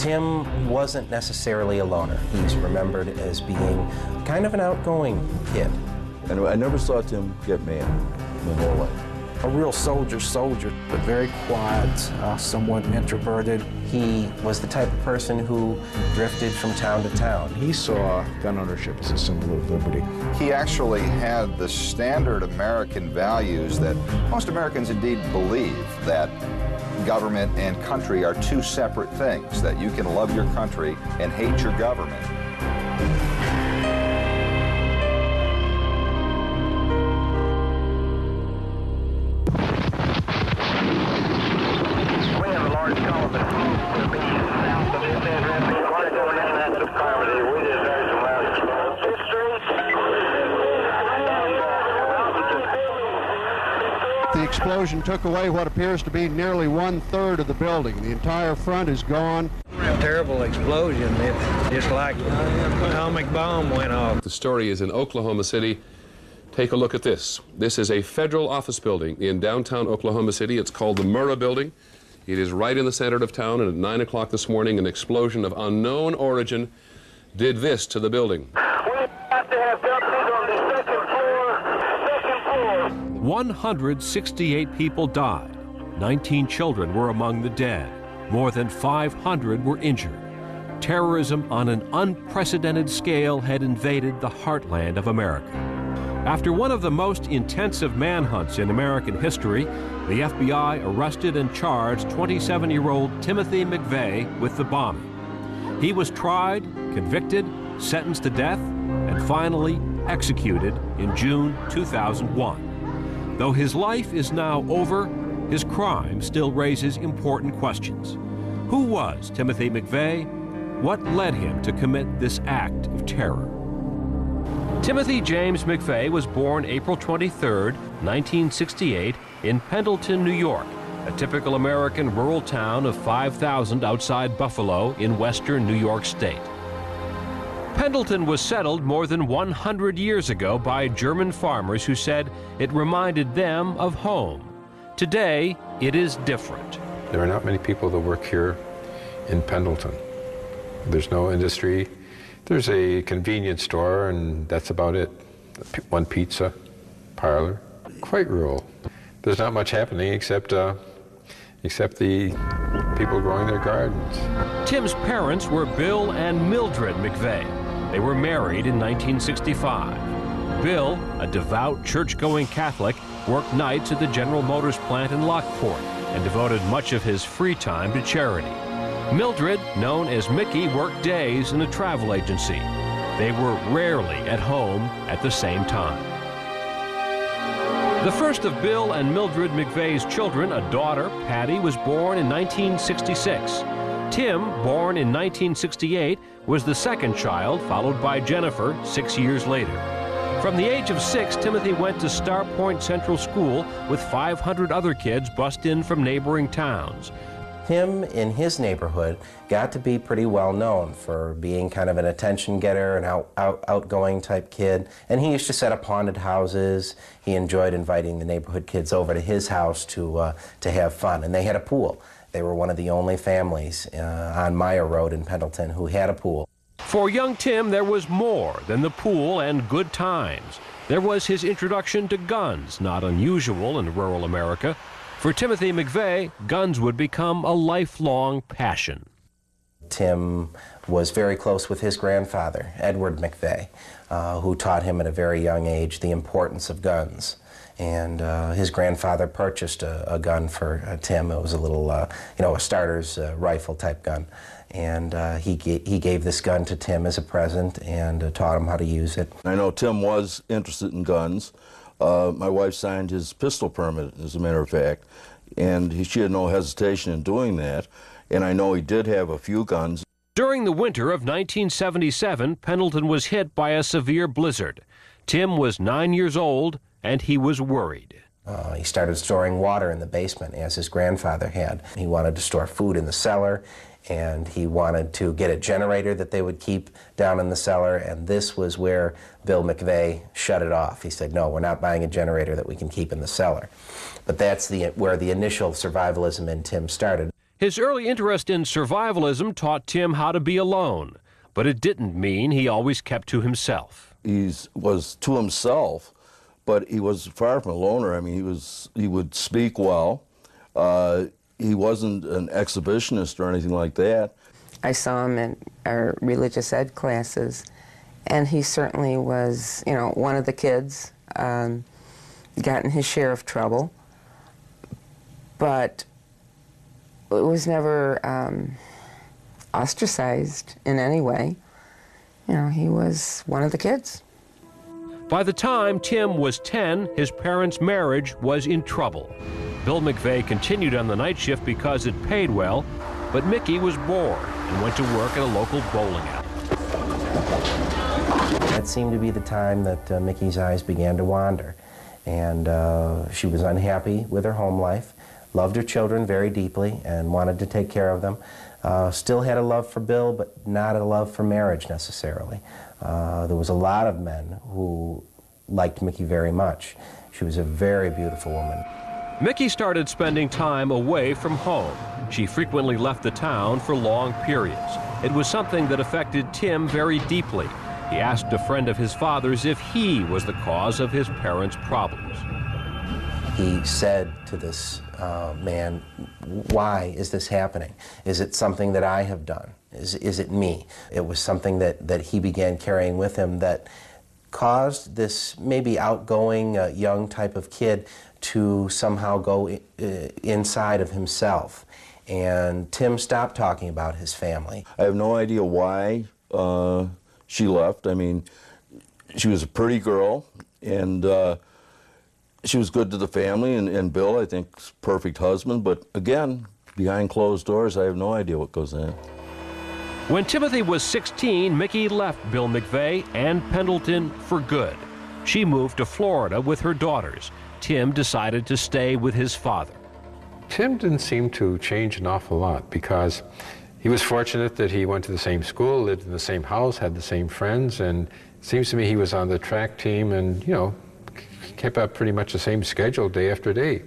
Tim wasn't necessarily a loner. He's remembered as being kind of an outgoing kid. And I never saw Tim get mad my whole life. A real soldier, but very quiet, somewhat introverted. He was the type of person who drifted from town to town. He saw gun ownership as a symbol of liberty. He actually had the standard American values that most Americans indeed believe, that government and country are two separate things, that you can love your country and hate your government. The explosion took away what appears to be nearly 1/3 of the building. The entire front is gone. A terrible explosion. It's just like an atomic bomb went off. The story is in Oklahoma City. Take a look at this. This is a federal office building in downtown Oklahoma City. It's called the Murrah Building. It is right in the center of town, and at 9 o'clock this morning, an explosion of unknown origin did this to the building. We have to have deputies on the second floor. 168 people died. 19 children were among the dead. More than 500 were injured. Terrorism on an unprecedented scale had invaded the heartland of America. After one of the most intensive manhunts in American history, the FBI arrested and charged 27-year-old Timothy Mcveigh with the bombing. He was tried, convicted, sentenced to death, and finally executed in June 2001. Though his life is now over, his crime still raises important questions. Who was Timothy Mcveigh? What led him to commit this act of terror? Timothy James Mcveigh was born April 23, 1968, in Pendleton, New York, a typical American rural town of 5,000 outside Buffalo in western New York State. Pendleton was settled more than 100 years ago by German farmers who said it reminded them of home. Today, it is different. There are not many people that work here in Pendleton. There's no industry. There's a convenience store, and that's about it. One pizza parlor. Quite rural. There's not much happening except the people growing their gardens. Tim's parents were Bill and Mildred Mcveigh. They were married in 1965. Bill, a devout church-going Catholic, worked nights at the General Motors plant in Lockport and devoted much of his free time to charity. Mildred, known as Mickey, worked days in a travel agency. They were rarely at home at the same time. The first of Bill and Mildred Mcveigh's children, a daughter, Patty, was born in 1966. Tim, born in 1968, was the second child, followed by Jennifer 6 years later. From the age of 6, Timothy went to Star Point Central School with 500 other kids bussed in from neighboring towns. Tim, in his neighborhood, got to be pretty well known for being kind of an attention getter, an outgoing type kid. And he used to set up haunted houses. He enjoyed inviting the neighborhood kids over to his house to have fun. And they had a pool. They were one of the only families on Meyer Road in Pendleton who had a pool. For young Tim, there was more than the pool and good times. There was his introduction to guns, not unusual in rural America. For Timothy Mcveigh, guns would become a lifelong passion. Tim was very close with his grandfather, Edward Mcveigh, who taught him at a very young age the importance of guns. And his grandfather purchased a gun for Tim. It was a little, a starter's rifle type gun. And he gave this gun to Tim as a present and taught him how to use it. I know Tim was interested in guns. My wife signed his pistol permit, as a matter of fact, and she had no hesitation in doing that. And I know he did have a few guns. During the winter of 1977, Pendleton was hit by a severe blizzard. Tim was 9 years old, and he was worried. He started storing water in the basement, as his grandfather had. He wanted to store food in the cellar, and he wanted to get a generator that they would keep down in the cellar, and this was where Bill Mcveigh shut it off. He said, no, we're not buying a generator that we can keep in the cellar. But that's where the initial survivalism in Tim started. His early interest in survivalism taught Tim how to be alone, but it didn't mean he always kept to himself. He was to himself, but he was far from a loner. I mean, he would speak well. He wasn't an exhibitionist or anything like that. I saw him in our religious ed classes, and he certainly was, you know, one of the kids, gotten his share of trouble, but it was never ostracized in any way. You know, he was one of the kids. By the time Tim was 10, his parents' marriage was in trouble. Bill Mcveigh continued on the night shift because it paid well, but Mickey was bored and went to work at a local bowling alley. That seemed to be the time that Mickey's eyes began to wander, and she was unhappy with her home life, loved her children very deeply and wanted to take care of them. Still had a love for Bill, but not a love for marriage necessarily. There was a lot of men who liked Mickey very much. She was a very beautiful woman. Mickey started spending time away from home. She frequently left the town for long periods. It was something that affected Tim very deeply. He asked a friend of his father's if he was the cause of his parents' problems. He said to this man, "Why is this happening? Is it something that I have done? Is it me?" It was something that he began carrying with him that caused this maybe outgoing young type of kid to somehow go inside of himself. And Tim stopped talking about his family. I have no idea why she left. I mean, she was a pretty girl, and she was good to the family, and Bill, I think, is a perfect husband. But again, behind closed doors, I have no idea what goes on. When Timothy was 16, Mickey left Bill Mcveigh and Pendleton for good. She moved to Florida with her daughters. Tim decided to stay with his father. Tim didn't seem to change an awful lot because he was fortunate that he went to the same school, lived in the same house, had the same friends, and it seems to me he was on the track team and, you know, kept up pretty much the same schedule day after day.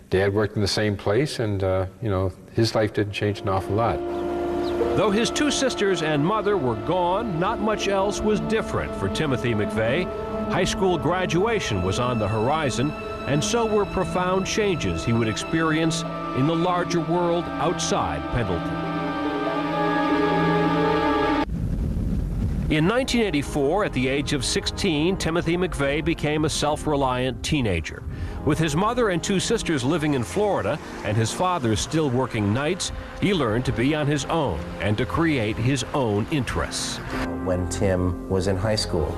Dad worked in the same place, and, you know, his life didn't change an awful lot. Though his two sisters and mother were gone, not much else was different for Timothy Mcveigh. High school graduation was on the horizon, and so were profound changes he would experience in the larger world outside Pendleton. In 1984, at the age of 16, Timothy Mcveigh became a self-reliant teenager. With his mother and two sisters living in Florida and his father still working nights, he learned to be on his own and to create his own interests. When Tim was in high school,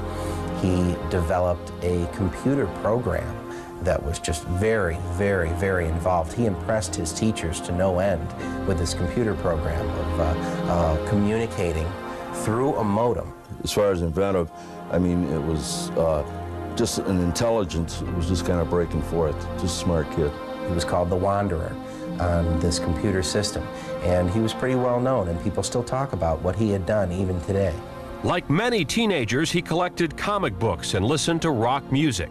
he developed a computer program that was just very, very, very involved. He impressed his teachers to no end with this computer program of communicating through a modem. As far as inventive, I mean, it was just an intelligence. It was just kind of breaking forth. Just a smart kid. He was called the Wanderer on this computer system, and he was pretty well known, and people still talk about what he had done even today. Like many teenagers, he collected comic books and listened to rock music.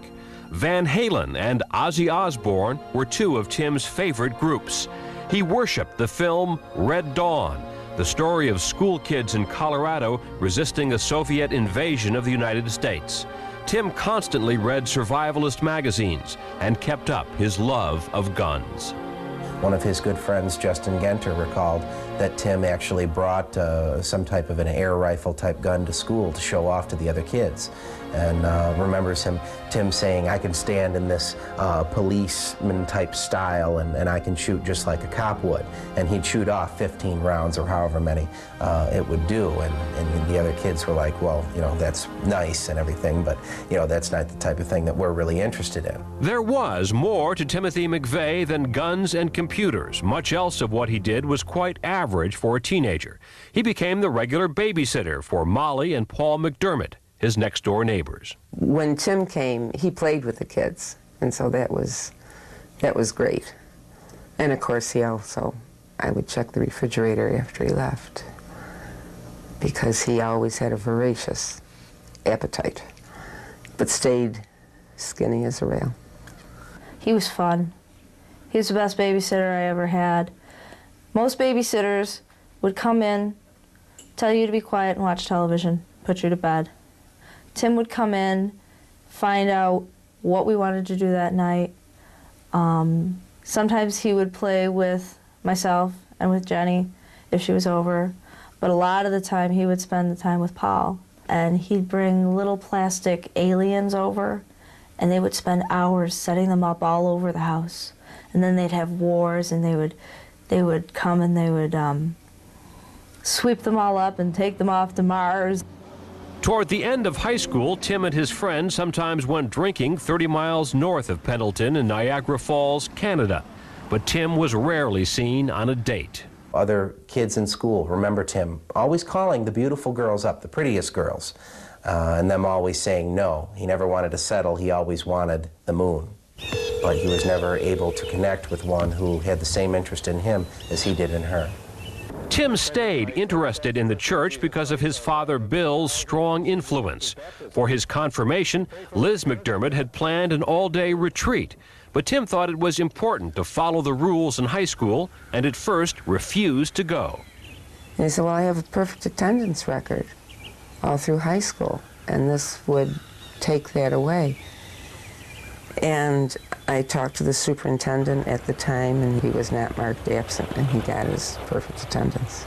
Van Halen and Ozzy Osbourne were two of Tim's favorite groups. He worshiped the film Red Dawn, the story of school kids in Colorado resisting a Soviet invasion of the United States. Tim constantly read survivalist magazines and kept up his love of guns. One of his good friends, Justin Genter, recalled that Tim actually brought some type of an air rifle type gun to school to show off to the other kids, and remembers Tim saying, "I can stand in this policeman type style and I can shoot just like a cop would," and he'd shoot off 15 rounds or however many it would do, and the other kids were like, "Well, you know, that's nice and everything, but you know, that's not the type of thing that we're really interested in." There was more to Timothy Mcveigh than guns and computers. Much else of what he did was quite average for a teenager. He became the regular babysitter for Molly and Paul McDermott, his next-door neighbors. When Tim came, he played with the kids, and so that was great. And of course, I would check the refrigerator after he left, because he always had a voracious appetite, but stayed skinny as a rail. He was fun. He was the best babysitter I ever had. Most babysitters would come in, tell you to be quiet and watch television, put you to bed. Tim would come in, find out what we wanted to do that night. Sometimes he would play with myself and with Jenny if she was over, but a lot of the time he would spend the time with Paul. And he'd bring little plastic aliens over, and they would spend hours setting them up all over the house. And then they'd have wars, and they would come and they would sweep them all up and take them off to Mars. Toward the end of high school, Tim and his friends sometimes went drinking 30 miles north of Pendleton in Niagara Falls, Canada. But Tim was rarely seen on a date. Other kids in school remember Tim always calling the beautiful girls up, the prettiest girls, and them always saying no. He never wanted to settle, he always wanted the moon. But he was never able to connect with one who had the same interest in him as he did in her. Tim stayed interested in the church because of his father Bill's strong influence. For his confirmation, Liz McDermott had planned an all-day retreat. But Tim thought it was important to follow the rules in high school and at first refused to go. And he said, well, I have a perfect attendance record all through high school, and this would take that away. And I talked to the superintendent at the time, and he was not marked absent, and he got his perfect attendance.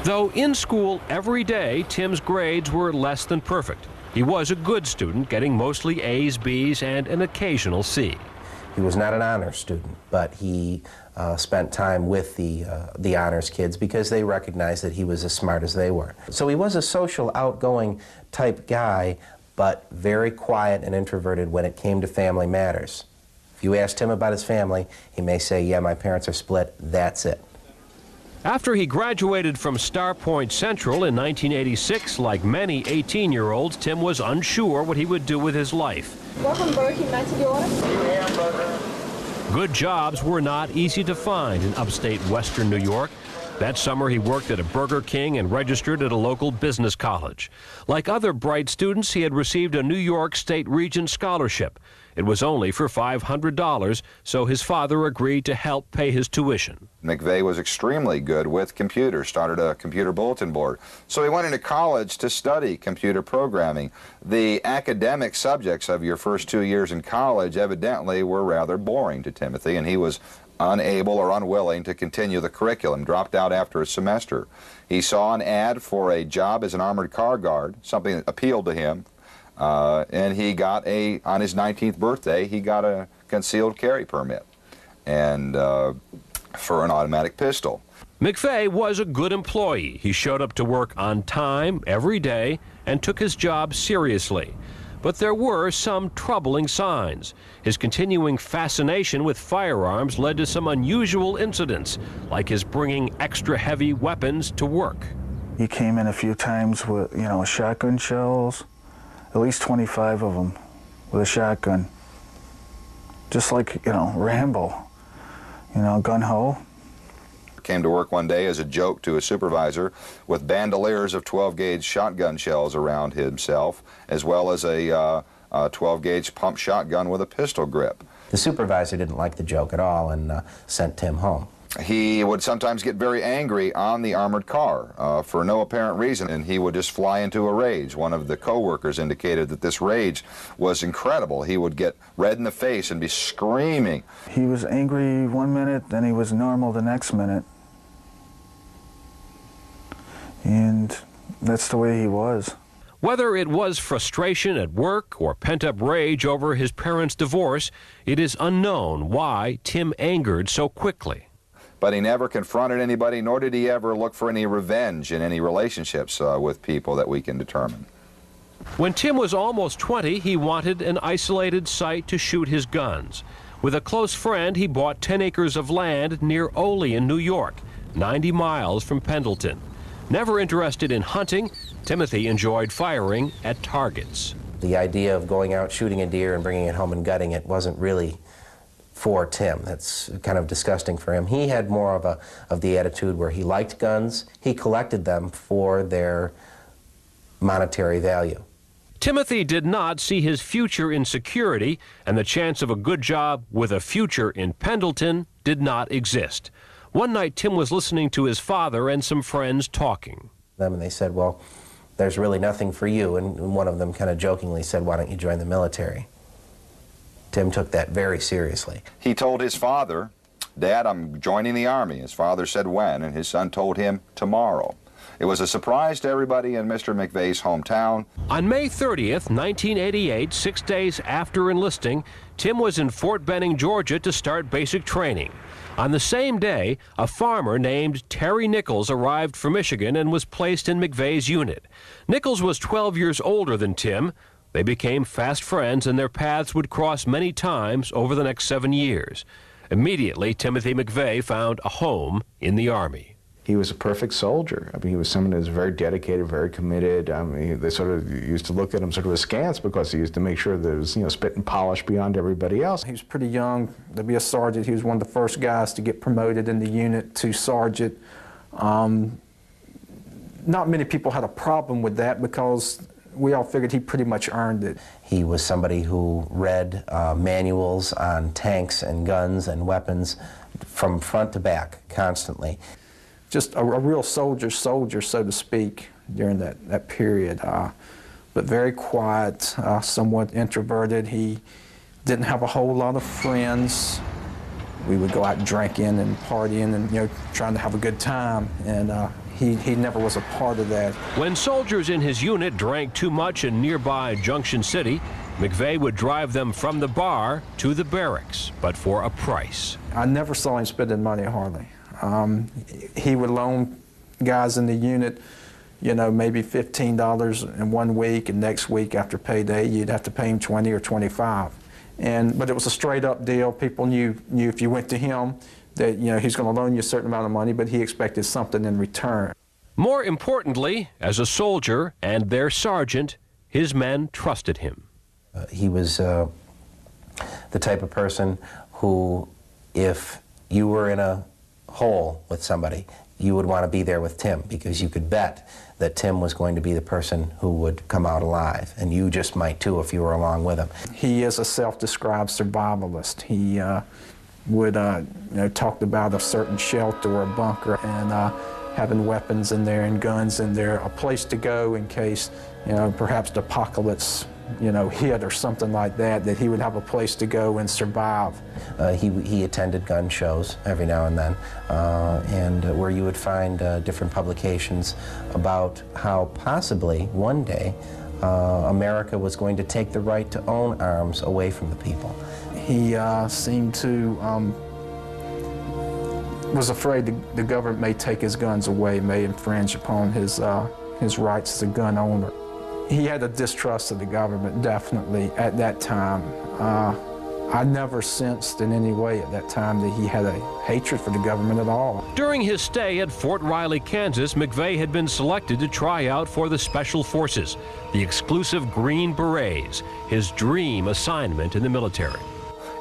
Though in school every day, Tim's grades were less than perfect. He was a good student, getting mostly A's, B's, and an occasional C. He was not an honors student, but he spent time with the honors kids because they recognized that he was as smart as they were. So he was a social, outgoing type guy, but very quiet and introverted when it came to family matters. If you asked him about his family, he may say, yeah, my parents are split, that's it. After he graduated from Star Point Central in 1986, like many 18-year-olds, Tim was unsure what he would do with his life. Welcome, Burger King. Nice of you order. Good jobs were not easy to find in upstate western New York. That summer, he worked at a Burger King and registered at a local business college. Like other bright students, he had received a New York State Regent scholarship. It was only for $500, so his father agreed to help pay his tuition. Mcveigh was extremely good with computers, started a computer bulletin board. So he went into college to study computer programming. The academic subjects of your first 2 years in college evidently were rather boring to Timothy, and he was unable or unwilling to continue the curriculum, dropped out after a semester. He saw an ad for a job as an armored car guard, something that appealed to him, and he got on his 19th birthday, he got a concealed carry permit and for an automatic pistol. Mcveigh was a good employee. He showed up to work on time every day and took his job seriously. But there were some troubling signs. His continuing fascination with firearms led to some unusual incidents, like his bringing extra heavy weapons to work. He came in a few times with, shotgun shells, at least 25 of them with a shotgun. Just like, Rambo, gun-ho. Came to work one day as a joke to a supervisor with bandoliers of 12-gauge shotgun shells around himself, as well as a 12-gauge pump shotgun with a pistol grip. The supervisor didn't like the joke at all and sent Tim home. He would sometimes get very angry on the armored car for no apparent reason, and he would just fly into a rage. One of the co-workers indicated that this rage was incredible. He would get red in the face and be screaming. He was angry one minute, then he was normal the next minute. And that's the way he was. Whether it was frustration at work or pent-up rage over his parents' divorce, it is unknown why Tim angered so quickly. But he never confronted anybody, nor did he ever look for any revenge in any relationships with people that we can determine. When Tim was almost 20, he wanted an isolated site to shoot his guns. With a close friend, he bought 10 acres of land near Olean, New York, 90 miles from Pendleton. Never interested in hunting, Timothy enjoyed firing at targets. The idea of going out shooting a deer and bringing it home and gutting it wasn't really for Tim. That's kind of disgusting for him. He had more of the attitude where he liked guns. He collected them for their monetary value. Timothy did not see his future in security, and the chance of a good job with a future in Pendleton did not exist. One night, Tim was listening to his father and some friends talking. And they said, well, there's really nothing for you. And one of them kind of jokingly said, why don't you join the military? Tim took that very seriously. He told his father, Dad, I'm joining the Army. His father said when, and his son told him tomorrow. It was a surprise to everybody in Mr. McVeigh's hometown. On May 30th, 1988, 6 days after enlisting, Tim was in Fort Benning, Georgia to start basic training. On the same day, a farmer named Terry Nichols arrived from Michigan and was placed in McVeigh's unit. Nichols was 12 years older than Tim. They became fast friends, and their paths would cross many times over the next 7 years. Immediately, Timothy McVeigh found a home in the Army. He was a perfect soldier. I mean, he was someone who was very dedicated, very committed. I mean, they sort of used to look at him sort of askance because he used to make sure that it was, spit and polish beyond everybody else. He was pretty young to be a sergeant. He was one of the first guys to get promoted in the unit to sergeant. Not many people had a problem with that because we all figured he pretty much earned it. He was somebody who read manuals on tanks and guns and weapons from front to back constantly. Just a real soldier, so to speak, during that period. But very quiet, somewhat introverted. He didn't have a whole lot of friends. We would go out drinking and partying and trying to have a good time. And he never was a part of that. When soldiers in his unit drank too much in nearby Junction City, McVeigh would drive them from the bar to the barracks, but for a price. I never saw him spending money hardly. He would loan guys in the unit, maybe $15 in 1 week, and next week after payday, you'd have to pay him $20 or $25. But it was a straight-up deal. People knew if you went to him that he's going to loan you a certain amount of money, but he expected something in return. More importantly, as a soldier and their sergeant, his men trusted him. He was the type of person who, if you were in a hole with somebody, you would want to be there with Tim because you could bet that Tim was going to be the person who would come out alive, and you just might too if you were along with him. He is a self-described survivalist. He would talked about a certain shelter or a bunker and having weapons in there and guns in there, a place to go in case perhaps the apocalypse hit or something like that, that he would have a place to go and survive. He attended gun shows every now and then, and where you would find different publications about how possibly one day America was going to take the right to own arms away from the people. He seemed to was afraid the government may take his guns away, may infringe upon his rights as a gun owner. He had a distrust of the government, definitely, at that time. I never sensed in any way at that time that he had a hatred for the government at all. During his stay at Fort Riley, Kansas, McVeigh had been selected to try out for the Special Forces, the exclusive Green Berets, his dream assignment in the military.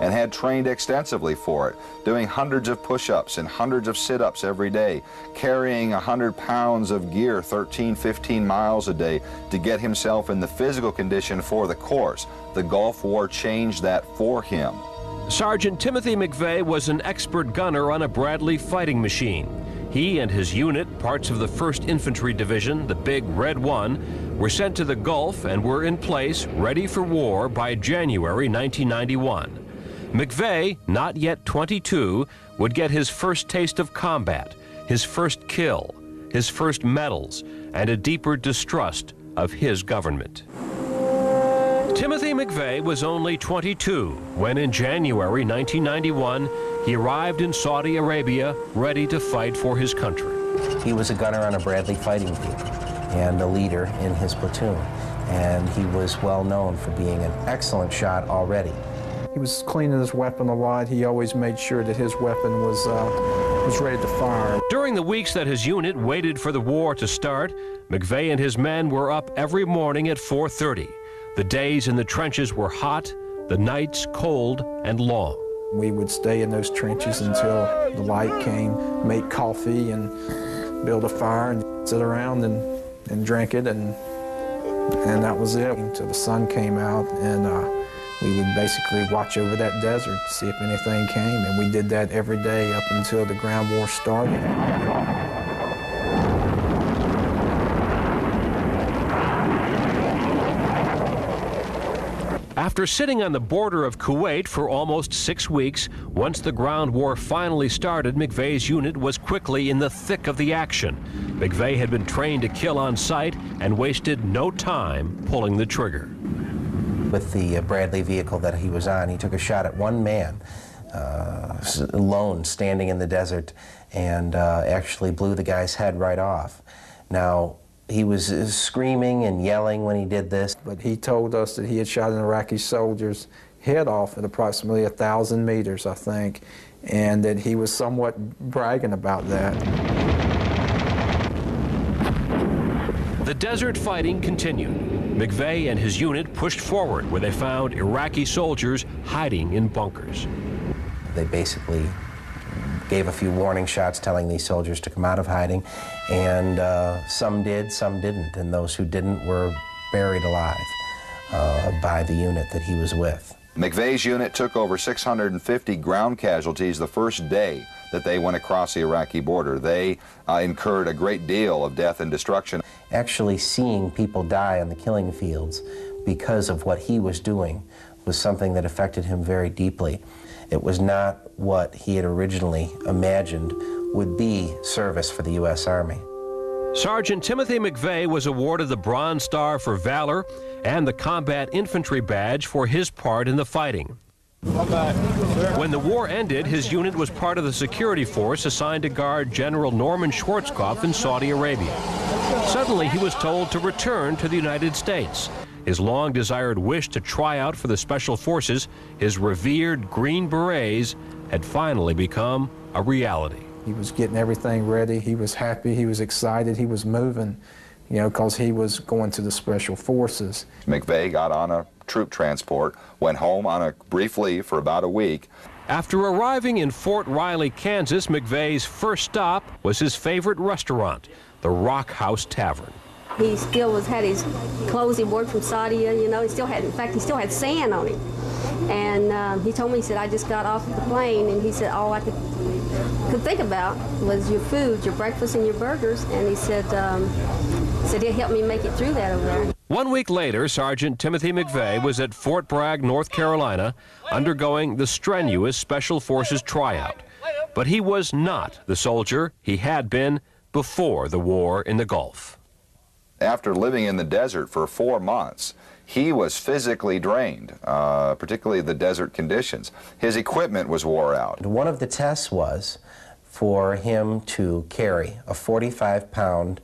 And had trained extensively for it, doing hundreds of push-ups and hundreds of sit-ups every day, carrying 100 pounds of gear 13, 15 miles a day to get himself in the physical condition for the course. The Gulf War changed that for him. Sergeant Timothy McVeigh was an expert gunner on a Bradley fighting machine. He and his unit, parts of the 1st Infantry Division, the Big Red One, were sent to the Gulf and were in place, ready for war by January 1991. McVeigh, not yet 22, would get his first taste of combat, his first kill, his first medals, and a deeper distrust of his government. Timothy McVeigh was only 22 when in January 1991 he arrived in Saudi Arabia ready to fight for his country. He was a gunner on a Bradley fighting group and a leader in his platoon, and he was well known for being an excellent shot already. He was cleaning his weapon a lot. He always made sure that his weapon was ready to fire. During the weeks that his unit waited for the war to start, McVeigh and his men were up every morning at 4:30. The days in the trenches were hot, the nights cold and long. We would stay in those trenches until the light came, make coffee and build a fire and sit around and drink it, and that was it until the sun came out. And We would basically watch over that desert to see if anything came, and we did that every day up until the ground war started. After sitting on the border of Kuwait for almost 6 weeks, once the ground war finally started, Mcveigh's unit was quickly in the thick of the action. Mcveigh had been trained to kill on sight and wasted no time pulling the trigger. With the Bradley vehicle that he was on, he took a shot at one man, alone, standing in the desert, and actually blew the guy's head right off. Now, he was screaming and yelling when he did this. But he told us that he had shot an Iraqi soldier's head off at approximately 1,000 meters, I think, and that he was somewhat bragging about that. The desert fighting continued. Mcveigh and his unit pushed forward, where they found Iraqi soldiers hiding in bunkers. They basically gave a few warning shots telling these soldiers to come out of hiding, and some did, some didn't, and those who didn't were buried alive by the unit that he was with. McVeigh's unit took over 650 ground casualties the first day that they went across the Iraqi border. They incurred a great deal of death and destruction. Actually seeing people die on the killing fields because of what he was doing was something that affected him very deeply. It was not what he had originally imagined would be service for the U.S. Army. Sergeant Timothy Mcveigh was awarded the Bronze Star for Valor and the Combat Infantry Badge for his part in the fighting. When the war ended, his unit was part of the security force assigned to guard General Norman Schwarzkopf in Saudi Arabia. Suddenly, he was told to return to the United States. His long-desired wish to try out for the Special Forces, his revered Green Berets, had finally become a reality. He was getting everything ready. He was happy. He was excited. He was moving, you know, because he was going to the Special Forces. McVeigh got on a troop transport, went home on a brief leave for about a week. After arriving in Fort Riley, Kansas, McVeigh's first stop was his favorite restaurant, the Rock House Tavern. He still had his clothes he wore from Saudi, you know, he still had, in fact, he still had sand on him. And he told me, he said, I just got off the plane, and he said, all I could think about was your food, your breakfast and your burgers, and he said he'd help me make it through that over there. 1 week later, Sergeant Timothy Mcveigh was at Fort Bragg, North Carolina, undergoing the strenuous Special Forces tryout. But he was not the soldier he had been before the war in the Gulf. After living in the desert for 4 months, he was physically drained, particularly the desert conditions. His equipment was wore out. One of the tests was for him to carry a 45-pound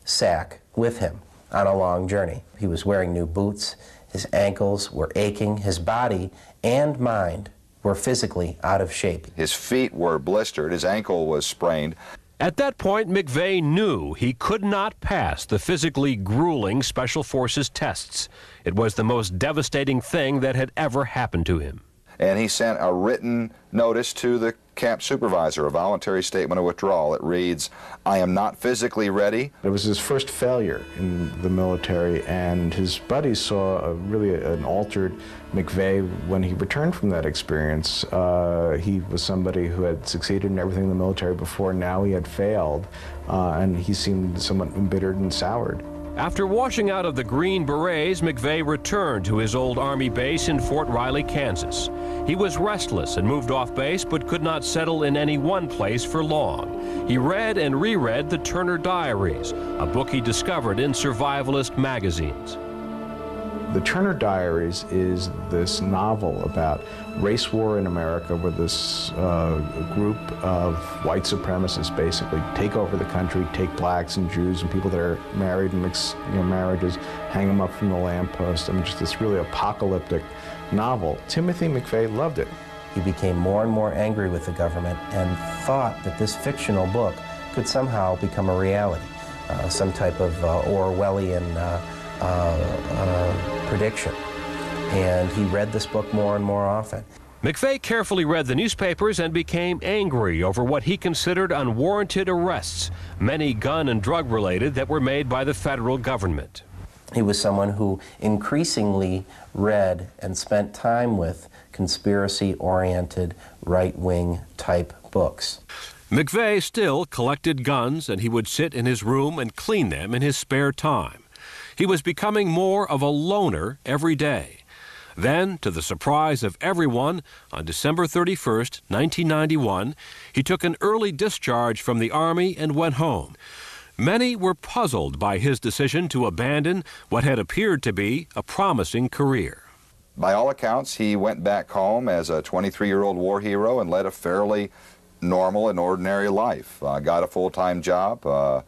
sack with him on a long journey. He was wearing new boots, his ankles were aching, his body and mind were physically out of shape. His feet were blistered, his ankle was sprained. At that point, Mcveigh knew he could not pass the physically grueling Special Forces tests. It was the most devastating thing that had ever happened to him. And he sent a written notice to the camp supervisor, a voluntary statement of withdrawal. It reads, I am not physically ready. It was his first failure in the military, and his buddies saw really an altered McVeigh when he returned from that experience. He was somebody who had succeeded in everything in the military before. Now he had failed, and he seemed somewhat embittered and soured. After washing out of the Green Berets, McVeigh returned to his old Army base in Fort Riley, Kansas. He was restless and moved off base, but could not settle in any one place for long. He read and reread the Turner Diaries, a book he discovered in survivalist magazines. The Turner Diaries is this novel about race war in America, where this group of white supremacists basically take over the country, take blacks and Jews and people that are married in mixed marriages, hang them up from the lamppost. I mean, just this really apocalyptic novel. Timothy Mcveigh loved it. He became more and more angry with the government and thought that this fictional book could somehow become a reality, some type of Orwellian prediction. And he read this book more and more often. McVeigh carefully read the newspapers and became angry over what he considered unwarranted arrests, many gun and drug related, that were made by the federal government. He was someone who increasingly read and spent time with conspiracy-oriented, right-wing type books. Mcveigh still collected guns, and he would sit in his room and clean them in his spare time. He was becoming more of a loner every day. Then, to the surprise of everyone, on December 31st, 1991, he took an early discharge from the Army and went home. Many were puzzled by his decision to abandon what had appeared to be a promising career. By all accounts, he went back home as a 23-year-old war hero and led a fairly normal and ordinary life. Got a full-time job,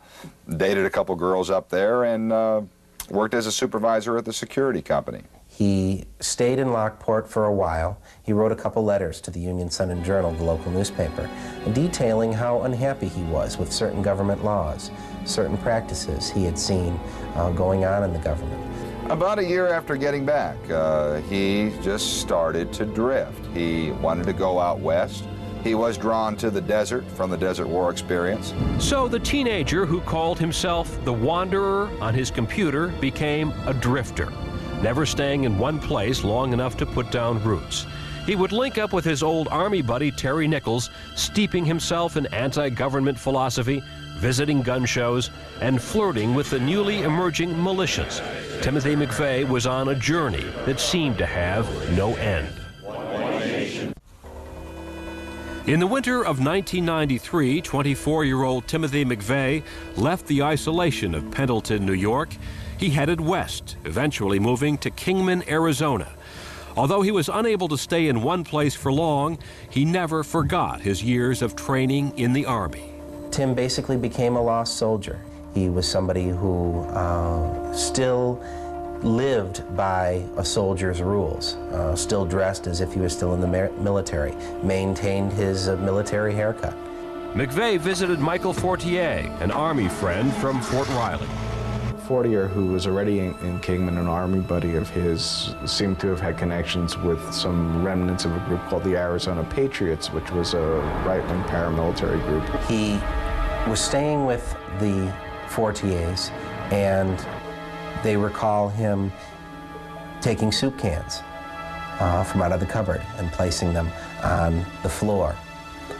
dated a couple girls up there, and worked as a supervisor at the security company. He stayed in Lockport for a while. He wrote a couple letters to the Union Sun and Journal, the local newspaper, detailing how unhappy he was with certain government laws, certain practices he had seen going on in the government. About a year after getting back, he just started to drift. He wanted to go out west. He was drawn to the desert from the Desert War experience. So the teenager who called himself the Wanderer on his computer became a drifter, never staying in one place long enough to put down roots. He would link up with his old Army buddy Terry Nichols, steeping himself in anti-government philosophy, visiting gun shows, and flirting with the newly emerging militias. Timothy Mcveigh was on a journey that seemed to have no end. In the winter of 1993, 24-year-old Timothy Mcveigh left the isolation of Pendleton, New York. He headed west, eventually moving to Kingman, Arizona. Although he was unable to stay in one place for long, he never forgot his years of training in the Army. Tim basically became a lost soldier. He was somebody who still lived by a soldier's rules, still dressed as if he was still in the military, maintained his military haircut. Mcveigh visited Michael Fortier, an Army friend from Fort Riley. Fortier, who was already in Kingman, an Army buddy of his, seemed to have had connections with some remnants of a group called the Arizona Patriots, which was a right-wing paramilitary group. He was staying with the Fortiers, and they recall him taking soup cans from out of the cupboard and placing them on the floor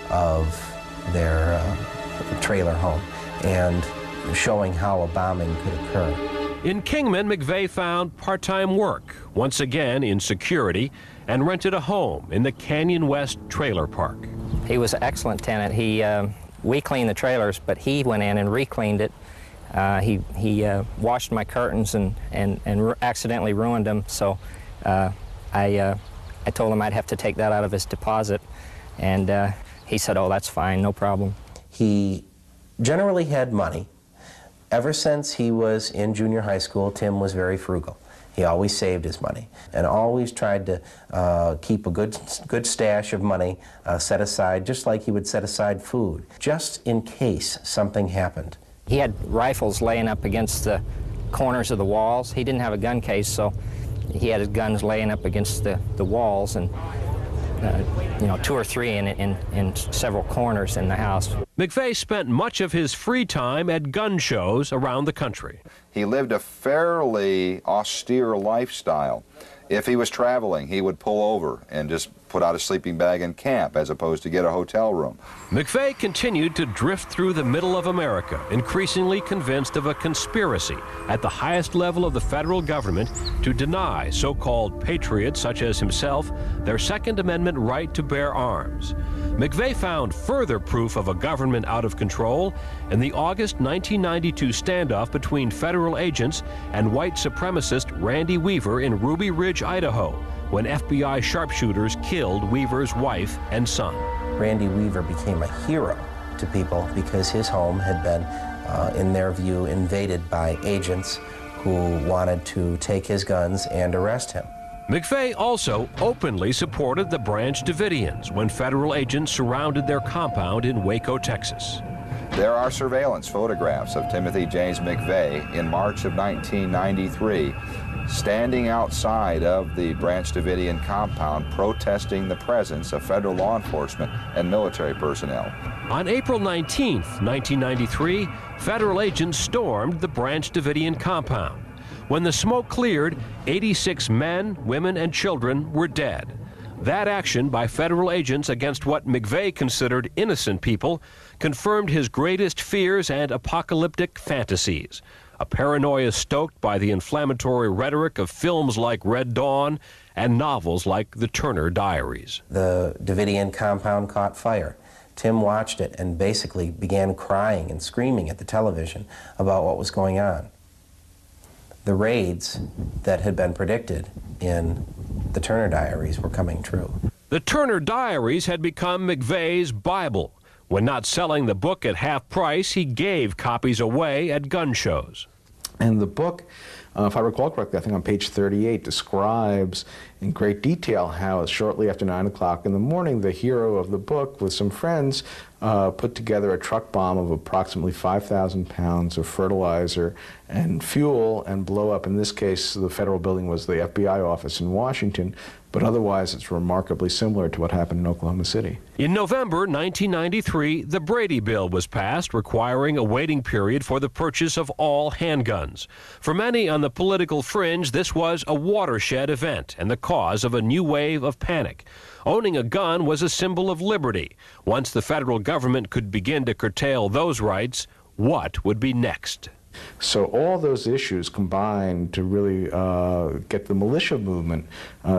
of their trailer home and showing how a bombing could occur. In Kingman, Mcveigh found part-time work, once again in security, and rented a home in the Canyon West Trailer Park. He was an excellent tenant. We cleaned the trailers, but he went in and re-cleaned it. He washed my curtains and accidentally ruined them, so I told him I'd have to take that out of his deposit, and he said, "Oh, that's fine, no problem." He generally had money. Ever since he was in junior high school, Tim was very frugal. He always saved his money and always tried to keep a good stash of money set aside, just like he would set aside food, just in case something happened. He had rifles laying up against the corners of the walls. He didn't have a gun case, so he had his guns laying up against the walls, and you know, 2 or 3 in several corners in the house. Mcveigh spent much of his free time at gun shows around the country. He lived a fairly austere lifestyle. If he was traveling, he would pull over and just put out a sleeping bag and camp as opposed to get a hotel room. Mcveigh continued to drift through the middle of America, increasingly convinced of a conspiracy at the highest level of the federal government to deny so-called patriots such as himself their Second Amendment right to bear arms. Mcveigh found further proof of a government out of control in the August 1992 standoff between federal agents and white supremacist Randy Weaver in Ruby Ridge, Idaho, when FBI sharpshooters killed Weaver's wife and son. Randy Weaver became a hero to people because his home had been, in their view, invaded by agents who wanted to take his guns and arrest him. Mcveigh also openly supported the Branch Davidians when federal agents surrounded their compound in Waco, Texas. There are surveillance photographs of Timothy James Mcveigh in March of 1993 standing outside of the Branch Davidian compound protesting the presence of federal law enforcement and military personnel. On April 19, 1993, federal agents stormed the Branch Davidian compound. When the smoke cleared, 86 men, women, and children were dead. That action by federal agents against what Mcveigh considered innocent people confirmed his greatest fears and apocalyptic fantasies, a paranoia stoked by the inflammatory rhetoric of films like Red Dawn and novels like The Turner Diaries. The Davidian compound caught fire. Tim watched it and basically began crying and screaming at the television about what was going on. The raids that had been predicted in the Turner Diaries were coming true. The Turner Diaries had become Mcveigh's Bible. When not selling the book at half price, he gave copies away at gun shows. And the book, if I recall correctly, I think on page 38, describes in great detail how shortly after 9 o'clock in the morning, the hero of the book with some friends put together a truck bomb of approximately 5,000 pounds of fertilizer and fuel and blow up, in this case, the federal building was the FBI office in Washington, but otherwise it's remarkably similar to what happened in Oklahoma City. In November 1993, the Brady Bill was passed, requiring a waiting period for the purchase of all handguns. For many on the political fringe, this was a watershed event and the cause of a new wave of panic. Owning a gun was a symbol of liberty. Once the federal government could begin to curtail those rights, what would be next? So all those issues combined to really get the militia movement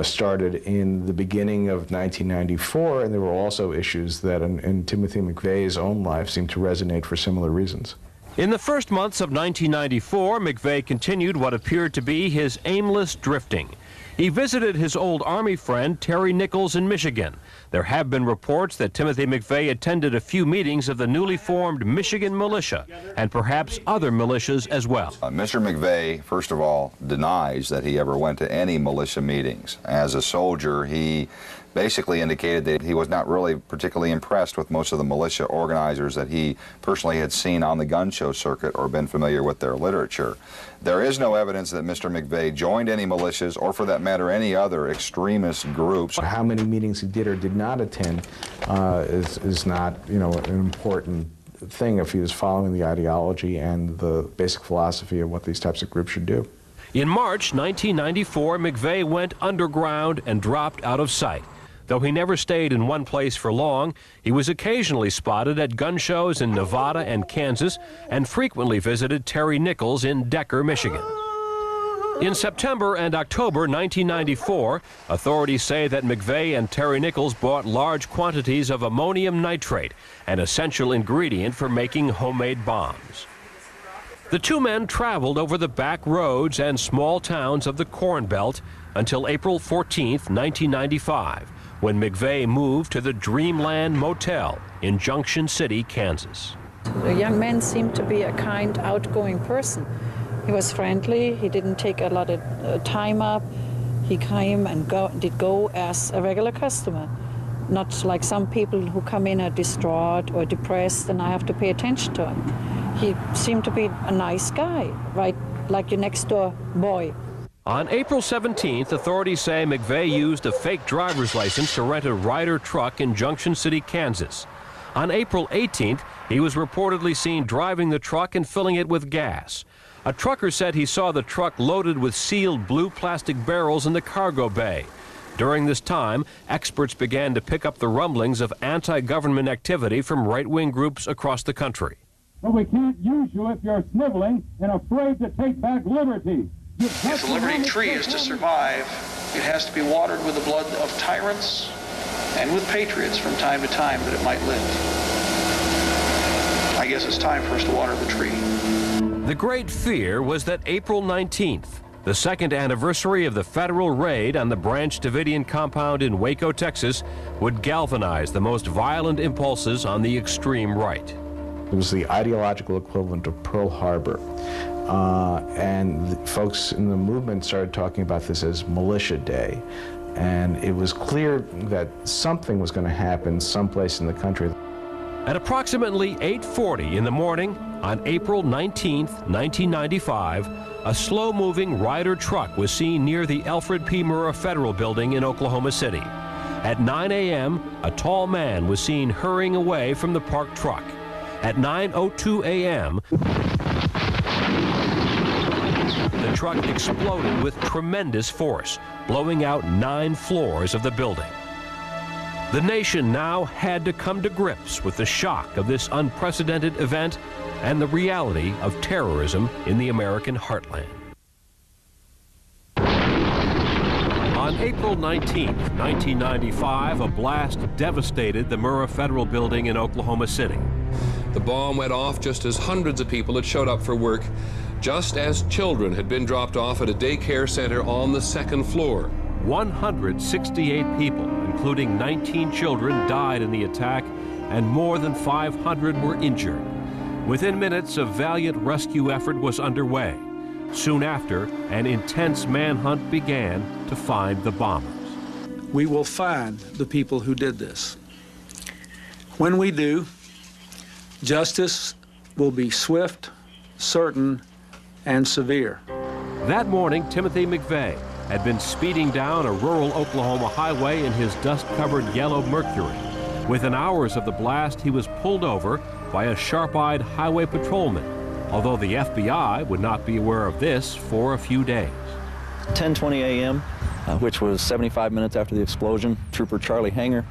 started in the beginning of 1994, and there were also issues that in Timothy McVeigh's own life seemed to resonate for similar reasons. In the first months of 1994, Mcveigh continued what appeared to be his aimless drifting. He visited his old Army friend Terry Nichols in Michigan. There have been reports that Timothy McVeigh attended a few meetings of the newly formed Michigan militia and perhaps other militias as well. Mr. McVeigh, first of all, denies that he ever went to any militia meetings. As a soldier, he basically indicated that he was not really particularly impressed with most of the militia organizers that he personally had seen on the gun show circuit or been familiar with their literature. There is no evidence that Mr. McVeigh joined any militias or, for that matter, any other extremist groups. How many meetings he did or did not attend is not, an important thing if he was following the ideology and the basic philosophy of what these types of groups should do. In March 1994, McVeigh went underground and dropped out of sight. Though he never stayed in one place for long, he was occasionally spotted at gun shows in Nevada and Kansas and frequently visited Terry Nichols in Decker, Michigan. In September and October 1994, authorities say that McVeigh and Terry Nichols bought large quantities of ammonium nitrate, an essential ingredient for making homemade bombs. The two men traveled over the back roads and small towns of the Corn Belt until April 14, 1995. When McVeigh moved to the Dreamland Motel in Junction City, Kansas. The young man seemed to be a kind, outgoing person. He was friendly, he didn't take a lot of time up. He came and did go as a regular customer, not like some people who come in are distraught or depressed and I have to pay attention to him. He seemed to be a nice guy, right, like your next door boy. On April 17th, authorities say McVeigh used a fake driver's license to rent a Ryder truck in Junction City, Kansas. On April 18th, he was reportedly seen driving the truck and filling it with gas. A trucker said he saw the truck loaded with sealed blue plastic barrels in the cargo bay. During this time, experts began to pick up the rumblings of anti-government activity from right-wing groups across the country. But we can't use you if you're sniveling and afraid to take back liberty. If the liberty tree is to survive, it has to be watered with the blood of tyrants and with patriots from time to time that it might live. I guess it's time for us to water the tree. The great fear was that April 19th, the second anniversary of the federal raid on the Branch Davidian compound in Waco, Texas, would galvanize the most violent impulses on the extreme right. It was the ideological equivalent of Pearl Harbor. And folks in the movement started talking about this as Militia Day. And it was clear that something was going to happen someplace in the country. At approximately 8:40 in the morning on April 19, 1995, a slow-moving Ryder truck was seen near the Alfred P. Murrah Federal Building in Oklahoma City. At 9 a.m., a tall man was seen hurrying away from the parked truck. At 9:02 a.m., the truck exploded with tremendous force, blowing out 9 floors of the building. The nation now had to come to grips with the shock of this unprecedented event and the reality of terrorism in the American heartland. On April 19, 1995, a blast devastated the Murrah Federal Building in Oklahoma City. The bomb went off just as hundreds of people had showed up for work, just as children had been dropped off at a daycare center on the 2nd floor. 168 people, including 19 children, died in the attack, and more than 500 were injured. Within minutes, a valiant rescue effort was underway. Soon after, an intense manhunt began to find the bombers. We will find the people who did this. When we do, justice will be swift, certain, and severe. That morning, Timothy Mcveigh had been speeding down a rural Oklahoma highway in his dust-covered yellow Mercury. Within hours of the blast, he was pulled over by a sharp-eyed highway patrolman, although the FBI would not be aware of this for a few days. 10:20 a.m., which was 75 minutes after the explosion, Trooper Charlie Hanger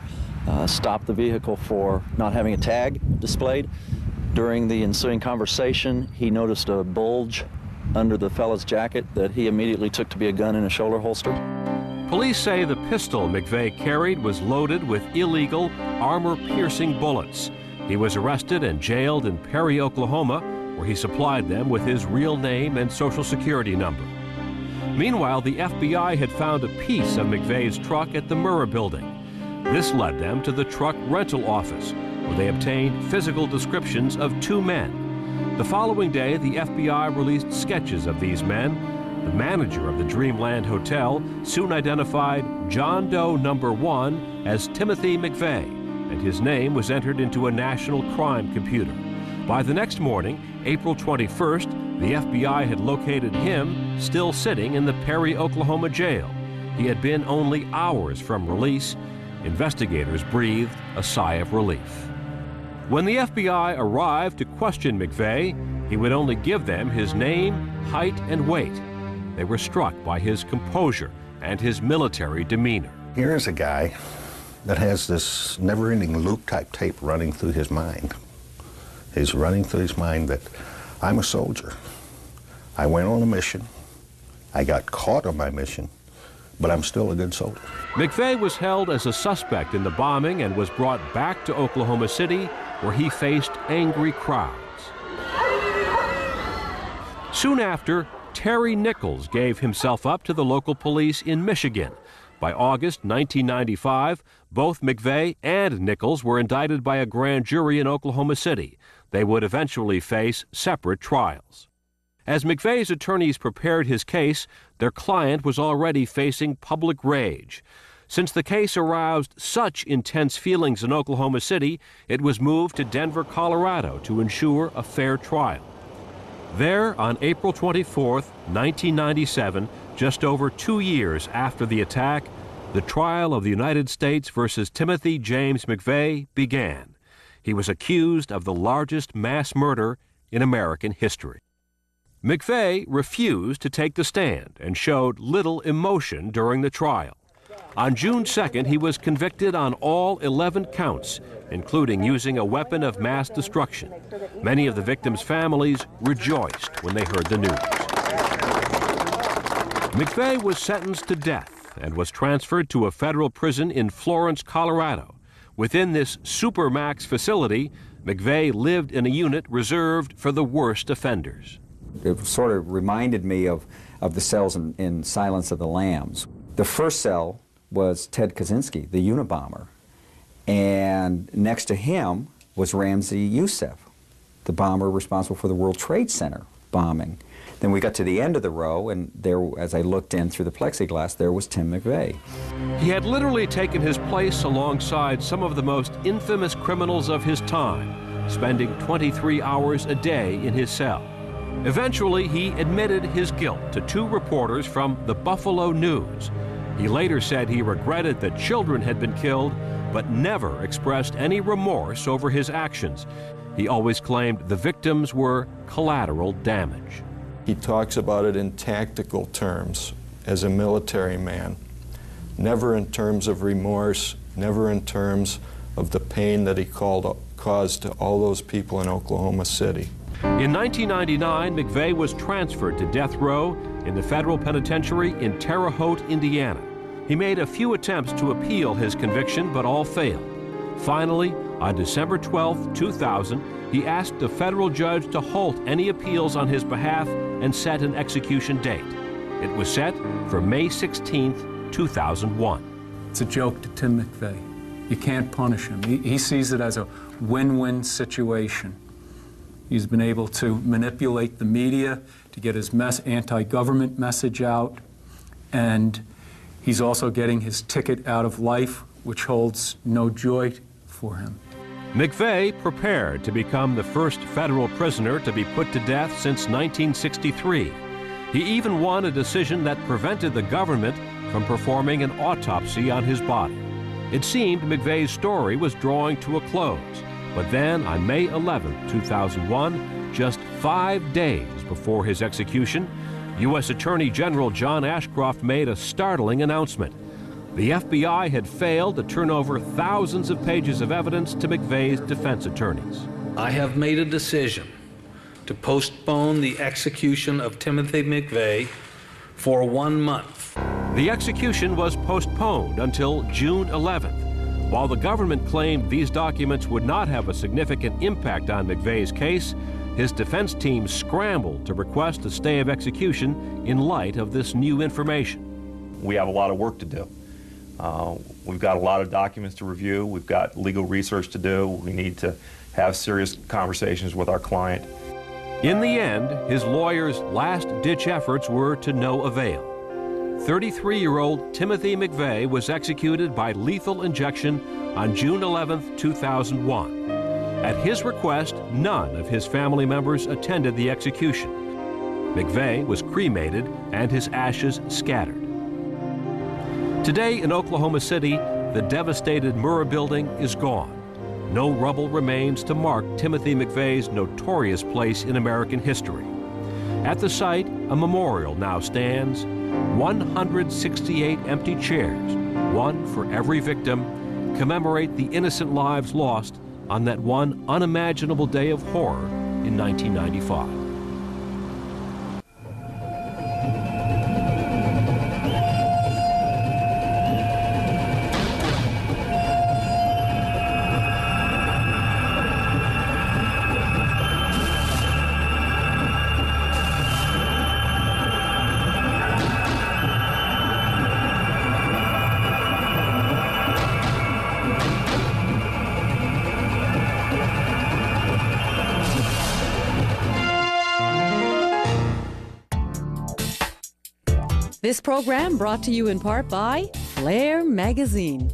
stopped the vehicle for not having a tag displayed. During the ensuing conversation, he noticed a bulge under the fellow's jacket that he immediately took to be a gun in a shoulder holster. Police say the pistol Mcveigh carried was loaded with illegal, armor-piercing bullets. He was arrested and jailed in Perry, Oklahoma, where he supplied them with his real name and Social Security number. Meanwhile, the FBI had found a piece of Mcveigh's truck at the Murrah Building. This led them to the truck rental office, where they obtained physical descriptions of 2 men. The following day, the FBI released sketches of these men. The manager of the Dreamland Hotel soon identified John Doe number 1 as Timothy Mcveigh, and his name was entered into a national crime computer. By the next morning, April 21st, the FBI had located him still sitting in the Perry, Oklahoma jail. He had been only hours from release. Investigators breathed a sigh of relief. When the FBI arrived to question Mcveigh, he would only give them his name, height, and weight. They were struck by his composure and his military demeanor. Here's a guy that has this never-ending loop-type tape running through his mind. He's running through his mind that I'm a soldier. I went on a mission. I got caught on my mission, but I'm still a good soldier. Mcveigh was held as a suspect in the bombing and was brought back to Oklahoma City, where he faced angry crowds. Soon after, Terry Nichols gave himself up to the local police in Michigan. By August 1995, both Mcveigh and Nichols were indicted by a grand jury in Oklahoma City. They would eventually face separate trials. As Mcveigh's attorneys prepared his case, their client was already facing public rage. Since the case aroused such intense feelings in Oklahoma City, it was moved to Denver, Colorado to ensure a fair trial. There, on April 24, 1997, just over 2 years after the attack, the trial of the United States versus Timothy James Mcveigh began. He was accused of the largest mass murder in American history. Mcveigh refused to take the stand and showed little emotion during the trial. On June 2nd, he was convicted on all 11 counts, including using a weapon of mass destruction. Many of the victims' families rejoiced when they heard the news. Mcveigh was sentenced to death and was transferred to a federal prison in Florence, Colorado. Within this supermax facility, Mcveigh lived in a unit reserved for the worst offenders. It sort of reminded me of the cells in Silence of the Lambs. The first cell was Ted Kaczynski, the Unabomber, and next to him was Ramzi Youssef, the bomber responsible for the World Trade Center bombing. Then we got to the end of the row, and there, as I looked in through the plexiglass, there was Tim Mcveigh. He had literally taken his place alongside some of the most infamous criminals of his time, spending 23 hours a day in his cell. Eventually, he admitted his guilt to 2 reporters from the Buffalo News. He later said he regretted that children had been killed, but never expressed any remorse over his actions. He always claimed the victims were collateral damage. He talks about it in tactical terms as a military man, never in terms of remorse, never in terms of the pain that he caused to all those people in Oklahoma City. In 1999, Mcveigh was transferred to death row in the federal penitentiary in Terre Haute, Indiana. He made a few attempts to appeal his conviction, but all failed. Finally, on December 12, 2000, he asked a federal judge to halt any appeals on his behalf and set an execution date. It was set for May 16, 2001. It's a joke to Tim Mcveigh. You can't punish him. He sees it as a win-win situation. He's been able to manipulate the media to get his anti-government message out, and he's also getting his ticket out of life, which holds no joy for him. Mcveigh prepared to become the first federal prisoner to be put to death since 1963. He even won a decision that prevented the government from performing an autopsy on his body. It seemed Mcveigh's story was drawing to a close, but then on May 11, 2001, just 5 days before his execution, U.S. Attorney General John Ashcroft made a startling announcement. The FBI had failed to turn over thousands of pages of evidence to Mcveigh's defense attorneys. I have made a decision to postpone the execution of Timothy McVeigh for 1 month. The execution was postponed until June 11th. While the government claimed these documents would not have a significant impact on Mcveigh's case, his defense team scrambled to request a stay of execution in light of this new information. We have a lot of work to do. We've got a lot of documents to review. We've got legal research to do. We need to have serious conversations with our client. In the end, his lawyer's last-ditch efforts were to no avail. 33-year-old Timothy McVeigh was executed by lethal injection on June 11, 2001. At his request, none of his family members attended the execution. McVeigh was cremated and his ashes scattered. Today in Oklahoma City, the devastated Murrah building is gone. No rubble remains to mark Timothy McVeigh's notorious place in American history. At the site, a memorial now stands, 168 empty chairs, one for every victim, commemorate the innocent lives lost on that one unimaginable day of horror in 1995. This program brought to you in part by Flair Magazine.